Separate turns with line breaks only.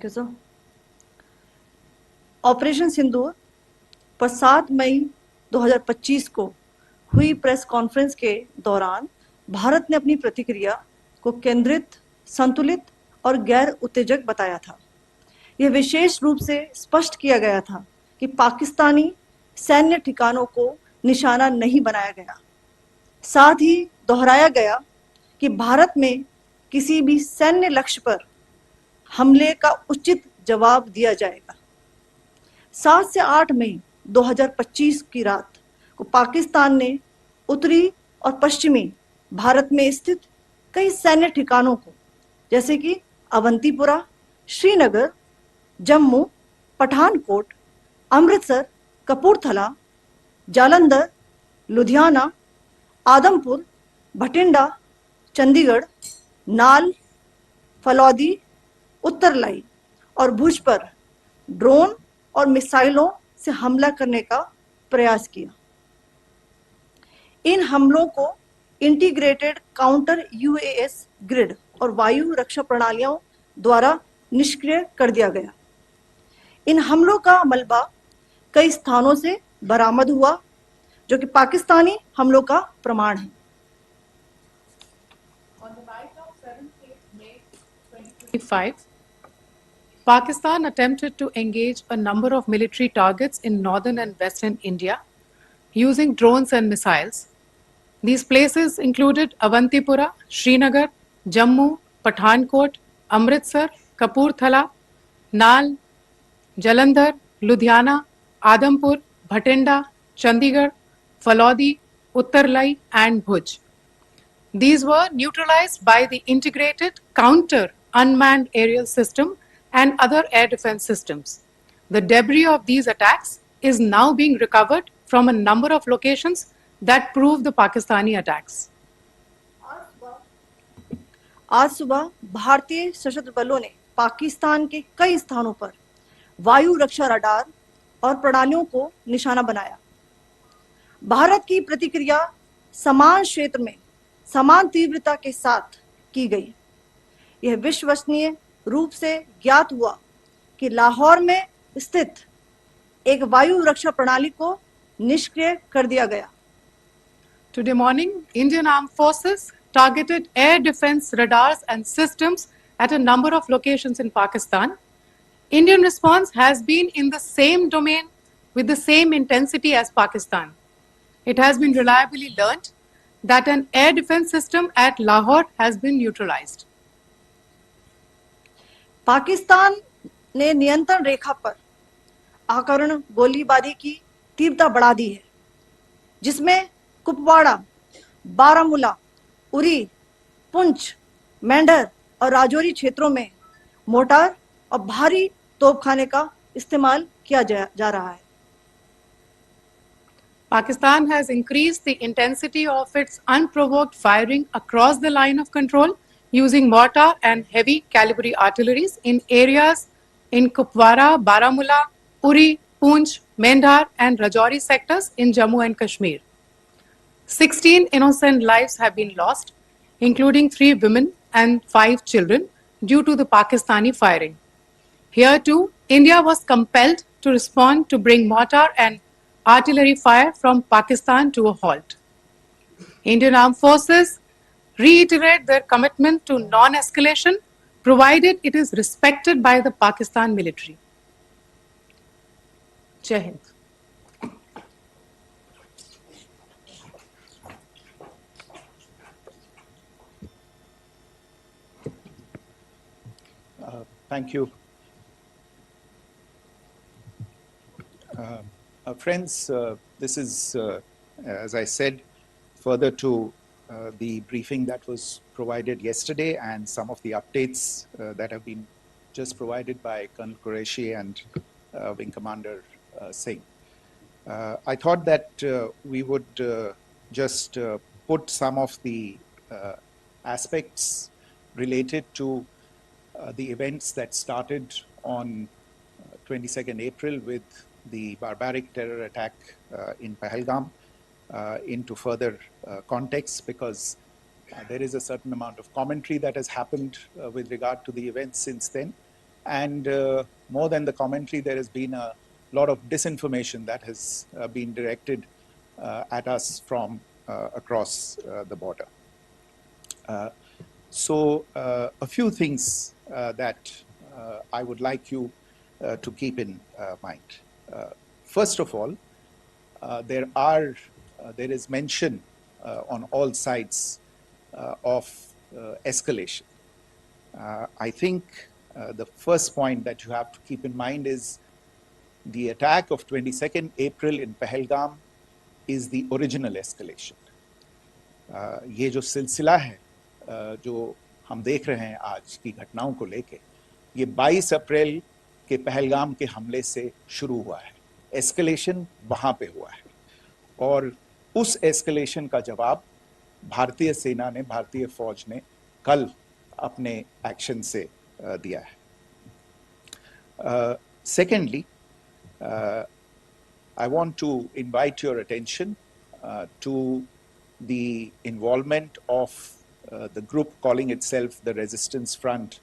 Thank you sir. Operation सिंदूर पर 7 मई 2025 को हुई प्रेस कॉन्फ्रेंस के दौरान भारत ने अपनी प्रतिक्रिया को केंद्रित, संतुलित और गैर उत्तेजक बताया था। यह विशेष रूप से स्पष्ट किया गया था कि पाकिस्तानी सैन्य ठिकानों को निशाना नहीं बनाया गया। साथ ही दोहराया गया कि भारत में किसी भी सैन्य लक्ष्य पर हमले का उचित जवाब दिया जाएगा। 7 से 8 मई 2025 की रात को पाकिस्तान ने उत्तरी और पश्चिमी भारत में स्थित कई सैन्य ठिकानों को, जैसे कि अवंतीपुरा, श्रीनगर, जम्मू, पठानकोट, अमृतसर, कपूरथला, जालंधर, लुधियाना, आदमपुर, भटिंडा, चंडीगढ़, नाल, फलौदी, उत्तरलाई और भुज पर ड्रोन और मिसाइलों से हमला करने का प्रयास किया। इन हमलों को इंटीग्रेटेड काउंटर यूएस ग्रिड और वायु रक्षा प्रणालियों द्वारा निष्क्रिय कर दिया गया। इन हमलों का मलबा कई स्थानों से बरामद हुआ, जो कि पाकिस्तानी हमलों का प्रमाण है।
On the night of 7th May 2025, Pakistan attempted to engage a number of military targets in northern and western India using drones and missiles. These places included Avantipura, Srinagar, Jammu, Pathankot, Amritsar, Kapurthala, Nal, Jalandhar, Ludhiana, Adampur, Bhatinda, Chandigarh, Falodi, Uttarlai, and Bhuj. These were neutralized by the integrated counter unmanned aerial system and other air defense systems. The debris of these attacks is now being recovered from a number of locations that prove the Pakistani attacks.
आज सुबह भारतीय सशस्त्र बलों ने पाकिस्तान के कई स्थानों पर वायु रक्षा रडार और प्रणालियों को निशाना बनाया। भारत की प्रतिक्रिया समान क्षेत्र में समान तीव्रता के साथ की गई। यह विश्वसनीय रूप से ज्ञात हुआ कि लाहौर में स्थित एक वायु रक्षा प्रणाली को निष्क्रिय कर दिया गया।
Today morning, Indian Armed Forces targeted air defense radars and systems at a number of locations in Pakistan. Indian response has been in the same domain with the same intensity as Pakistan. It has been reliably learnt that an air defense system at Lahore has been neutralized.
Pakistan ने नियंत्रण रेखा पर आकरण गोलीबारी की तीव्रता बढ़ा दी है, जिसमें कुपवाड़ा, बारामूला, उरी, पुंछ, मेंढर और राजौरी क्षेत्रों में मोर्टार और भारी तोपखाने का इस्तेमाल किया जा रहा है।
Pakistan has increased the intensity of its unprovoked firing across the line of control using mortar and heavy calibre artilleries in areas in Kupwara, Baramulla, Uri, Poonch, Mendhar and Rajouri sectors in Jammu and Kashmir. 16 innocent lives have been lost, including 3 women and 5 children, due to the Pakistani firing. Here too, India was compelled to respond to bring mortar and artillery fire from Pakistan to a halt. Indian Armed Forces reiterate their commitment to non-escalation, provided it is respected by the Pakistan military. Jai Hind.
Thank you. Friends, this is, as I said, further to the briefing that was provided yesterday and some of the updates that have been just provided by Colonel Qureshi and Wing Commander Singh. I thought that we would just put some of the aspects related to the events that started on 22nd April with the barbaric terror attack in Pahalgam into further context, because there is a certain amount of commentary that has happened with regard to the events since then. And more than the commentary, there has been a lot of disinformation that has been directed at us from across the border. So a few things that I would like you to keep in mind. First of all, there is mention on all sides of escalation. I think the first point that you have to keep in mind is the attack of 22nd April in Pahalgam is the original escalation. ये जो सिलसिला है जो हम देख रहे हैं आज की घटनाओं को लेके, ये 22 अप्रैल के पहलगाम के हमले से शुरू हुआ है. एस्केलेशन वहां पे हुआ है और उस एस्केलेशन का जवाब भारतीय सेना ने, भारतीय फौज ने कल अपने एक्शन से दिया है. Secondly, I want to invite your attention to the involvement of the group calling itself the Resistance Front